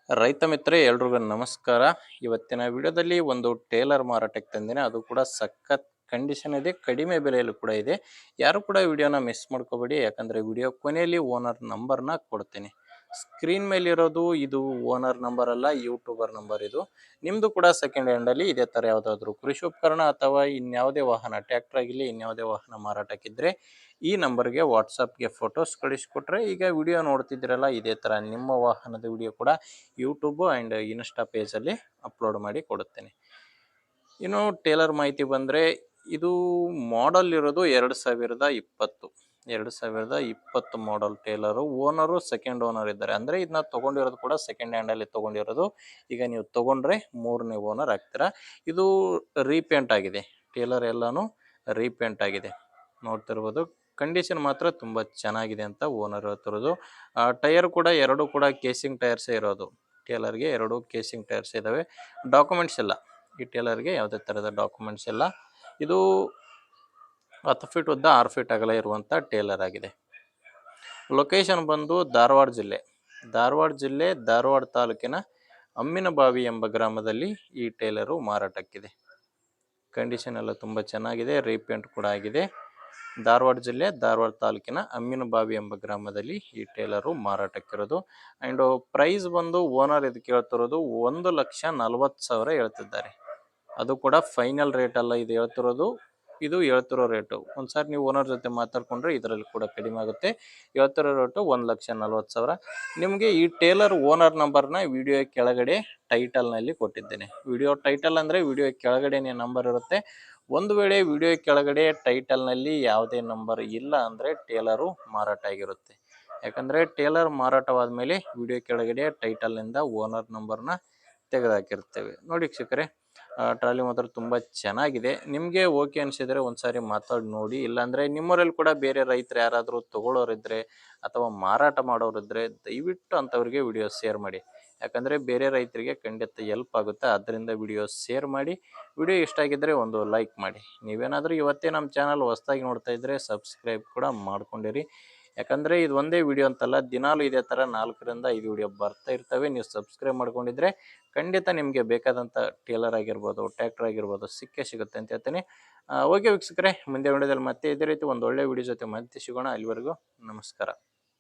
ರೈತ ಮಿತ್ರ ಎಲ್ರಿಗೂ ನಮಸ್ಕಾರ. ಇವತ್ತಿನ ವಿಡಿಯೋದಲ್ಲಿ ಒಂದು ಟೇಲರ್ ಮಾರಾಟಕ್ಕೆ ತಂದಿನಿ. ಅದು ಕೂಡ ಸಖತ್ ಕಂಡೀಷನ್ ಇದೆ, ಕಡಿಮೆ ಬೆಲೆಯಲ್ಲೂ ಕೂಡ ಇದೆ. ಯಾರು ಕೂಡ ವಿಡಿಯೋನ ಮಿಸ್ ಮಾಡ್ಕೋಬೇಡಿ, ಯಾಕಂದರೆ ವಿಡಿಯೋ ಕೊನೆಯಲ್ಲಿ ಓನರ್ ನಂಬರ್ನ ಕೊಡ್ತೀನಿ. ಸ್ಕ್ರೀನ್ ಮೇಲೆ ಇರೋದು ಇದು ಓನರ್ ನಂಬರ್ ಅಲ್ಲ, ಯೂಟ್ಯೂಬರ್ ನಂಬರ್ ಇದು. ನಿಮ್ಮದು ಕೂಡ ಸೆಕೆಂಡ್ ಹ್ಯಾಂಡಲ್ಲಿ ಇದೇ ಥರ ಯಾವುದಾದ್ರೂ ಕೃಷಿ ಉಪಕರಣ ಅಥವಾ ಇನ್ಯಾವುದೇ ವಾಹನ, ಟ್ಯಾಕ್ಟರ್ ಆಗಿರಲಿ ಇನ್ಯಾವುದೇ ವಾಹನ ಮಾರಾಟಕ್ಕಿದ್ದರೆ ಈ ನಂಬರ್ಗೆ ವಾಟ್ಸಪ್ಗೆ ಫೋಟೋಸ್ ಕಳಿಸ್ಕೊಟ್ರೆ, ಈಗ ವಿಡಿಯೋ ನೋಡ್ತಿದ್ದೀರಲ್ಲ ಇದೇ ಥರ ನಿಮ್ಮ ವಾಹನದ ವಿಡಿಯೋ ಕೂಡ ಯೂಟ್ಯೂಬು ಆ್ಯಂಡ್ ಇನ್ಸ್ಟಾ ಪೇಜಲ್ಲಿ ಅಪ್ಲೋಡ್ ಮಾಡಿ ಕೊಡುತ್ತೇನೆ. ಇನ್ನು ಟೇಲರ್ ಮಾಹಿತಿ ಬಂದರೆ, ಇದು ಮಾಡಲ್ ಇರೋದು 2020 ಮಾಡಲ್ ಟೇಲರು. ಓನರು ಸೆಕೆಂಡ್ ಓನರ್ ಇದ್ದಾರೆ, ಅಂದರೆ ಇದನ್ನ ತೊಗೊಂಡಿರೋದು ಕೂಡ ಸೆಕೆಂಡ್ ಹ್ಯಾಂಡಲ್ಲಿ ತೊಗೊಂಡಿರೋದು. ಈಗ ನೀವು ತೊಗೊಂಡ್ರೆ 3ನೇ ಓನರ್ ಆಗ್ತೀರಾ. ಇದು ರೀಪೇಂಟ್ ಆಗಿದೆ, ಟೇಲರ್ ಎಲ್ಲನೂ ರೀಪೇಂಟ್ ಆಗಿದೆ, ನೋಡ್ತಿರ್ಬೋದು. ಕಂಡೀಷನ್ ಮಾತ್ರ ತುಂಬ ಚೆನ್ನಾಗಿದೆ ಅಂತ ಓನರ್ ಹೇಳ್ತಿರೋದು. ಟೈರ್ ಕೂಡ ಎರಡು ಕೂಡ ಕೇಸಿಂಗ್ ಟೈರ್ಸೇ ಇರೋದು. ಟೇಲರ್ಗೆ 2 ಕೇಸಿಂಗ್ ಟೈರ್ಸ್ ಇದ್ದಾವೆ. ಡಾಕ್ಯುಮೆಂಟ್ಸ್ ಇಲ್ಲ, ಈ ಟೇಲರ್ಗೆ ಯಾವುದೇ ಥರದ ಡಾಕ್ಯುಮೆಂಟ್ಸ್ ಇಲ್ಲ. ಇದು 10 ಫೀಟ್ ಉದ್ದ 6 ಫೀಟ್ ಅಗಲ ಇರುವಂಥ ಟೇಲರ್ ಆಗಿದೆ. ಲೊಕೇಶನ್ ಬಂದು ಧಾರವಾಡ ಜಿಲ್ಲೆ ಧಾರವಾಡ ತಾಲೂಕಿನ ಅಮ್ಮಿನಬಾವಿ ಎಂಬ ಗ್ರಾಮದಲ್ಲಿ ಈ ಟೇಲರು ಮಾರಾಟಕ್ಕಿದೆ. ಕಂಡೀಷನ್ ಎಲ್ಲ ತುಂಬ ಚೆನ್ನಾಗಿದೆ, ರೀಪೇಂಟ್ ಕೂಡ ಆಗಿದೆ. ಧಾರವಾಡ ಜಿಲ್ಲೆ ಧಾರವಾಡ ತಾಲೂಕಿನ ಅಮ್ಮಿನಬಾವಿ ಎಂಬ ಗ್ರಾಮದಲ್ಲಿ ಈ ಟೇಲರು ಮಾರಾಟಕ್ಕಿರೋದು. ಆ್ಯಂಡ್ ಪ್ರೈಸ್ ಬಂದು ಓನರ್ ಇದಕ್ಕೆ ಹೇಳ್ತಿರೋದು 1,40,40,000 ಹೇಳ್ತಿದ್ದಾರೆ. ಅದು ಕೂಡ ಫೈನಲ್ ರೇಟ್ ಅಲ್ಲ ಇದು ಹೇಳ್ತಿರೋದು, ಇದು ಹೇಳ್ತಿರೋ ರೇಟು. ಒಂದ್ಸಾರಿ ನೀವು ಓನರ್ ಜೊತೆ ಮಾತಾಡ್ಕೊಂಡ್ರೆ ಇದರಲ್ಲಿ ಕೂಡ ಕಡಿಮೆ ಆಗುತ್ತೆ. ಹೇಳ್ತಿರೋ ರೇಟು 1,40,40,000. ನಿಮಗೆ ಈ ಟೇಲರ್ ಓನರ್ ನಂಬರ್ನ ವಿಡಿಯೋ ಕೆಳಗಡೆ ಟೈಟಲ್ನಲ್ಲಿ ಕೊಟ್ಟಿದ್ದೇನೆ. ವಿಡಿಯೋ ಟೈಟಲ್ ಅಂದರೆ ವಿಡಿಯೋ ಕೆಳಗಡೆನೇ ನಂಬರ್ ಇರುತ್ತೆ. ಒಂದು ವೇಳೆ ವಿಡಿಯೋ ಕೆಳಗಡೆ ಟೈಟಲ್ನಲ್ಲಿ ಯಾವುದೇ ನಂಬರ್ ಇಲ್ಲ ಅಂದರೆ ಟೇಲರು ಮಾರಾಟ ಆಗಿರುತ್ತೆ. ಯಾಕಂದರೆ ಟೇಲರ್ ಮಾರಾಟವಾದ ಮೇಲೆ ವಿಡಿಯೋ ಕೆಳಗಡೆ ಟೈಟಲ್ನಿಂದ ಓನರ್ ನಂಬರ್ನ ತೆಗೆದುಹಾಕಿರ್ತೇವೆ. ನೋಡಿ ವೀಕ್ಷಕರೇ, ಟ್ರಾಲಿ ಮಾತ್ರ ತುಂಬ ಚೆನ್ನಾಗಿದೆ. ನಿಮಗೆ ಓಕೆ ಅನಿಸಿದರೆ ಒಂದ್ಸಾರಿ ಮಾತಾಡಿ ನೋಡಿ. ಇಲ್ಲಾಂದರೆ ನಿಮ್ಮೂರಲ್ಲಿ ಕೂಡ ಬೇರೆ ರೈತರು ಯಾರಾದರೂ ತೊಗೊಳ್ಳೋರಿದ್ದರೆ ಅಥವಾ ಮಾರಾಟ ಮಾಡೋರಿದ್ದರೆ ದಯವಿಟ್ಟು ಅಂಥವ್ರಿಗೆ ವಿಡಿಯೋ ಶೇರ್ ಮಾಡಿ. ಯಾಕಂದರೆ ಬೇರೆ ರೈತರಿಗೆ ಖಂಡಿತ ಹೆಲ್ಪ್ ಆಗುತ್ತೆ. ಆದ್ದರಿಂದ ವಿಡಿಯೋ ಶೇರ್ ಮಾಡಿ. ವಿಡಿಯೋ ಇಷ್ಟ ಆಗಿದ್ದರೆ ಒಂದು ಲೈಕ್ ಮಾಡಿ. ನೀವೇನಾದರೂ ಇವತ್ತೇ ನಮ್ಮ ಚಾನಲ್ ಹೊಸದಾಗಿ ನೋಡ್ತಾ ಇದ್ದರೆ ಸಬ್ಸ್ಕ್ರೈಬ್ ಕೂಡ ಮಾಡ್ಕೊಂಡಿರಿ. ಯಾಕಂದರೆ ಇದು ಒಂದೇ ವಿಡಿಯೋ ಅಂತಲ್ಲ, ದಿನಾಲೂ ಇದೇ ಥರ 4ರಿಂದ 5 ವಿಡಿಯೋ ಬರ್ತಾ ಇರ್ತವೆ. ನೀವು ಸಬ್ಸ್ಕ್ರೈಬ್ ಮಾಡ್ಕೊಂಡಿದ್ರೆ ಖಂಡಿತ ನಿಮಗೆ ಬೇಕಾದಂಥ ಟೇಲರ್ ಆಗಿರ್ಬೋದು, ಟ್ಯಾಕ್ಟರ್ ಆಗಿರ್ಬೋದು ಸಿಗುತ್ತೆ ಅಂತ ಹೇಳ್ತೀನಿ. ಓಕೆ ವೀಕ್ಷಕರೇ, ಮುಂದೆ ವಿಡಿಯೋದಲ್ಲಿ ಮತ್ತೆ ಇದೇ ರೀತಿ ಒಂದು ಒಳ್ಳೆ ವಿಡಿಯೋ ಜೊತೆ ಮತ್ತೆ ಸಿಗೋಣ. ಅಲ್ಲಿವರೆಗೂ ನಮಸ್ಕಾರ.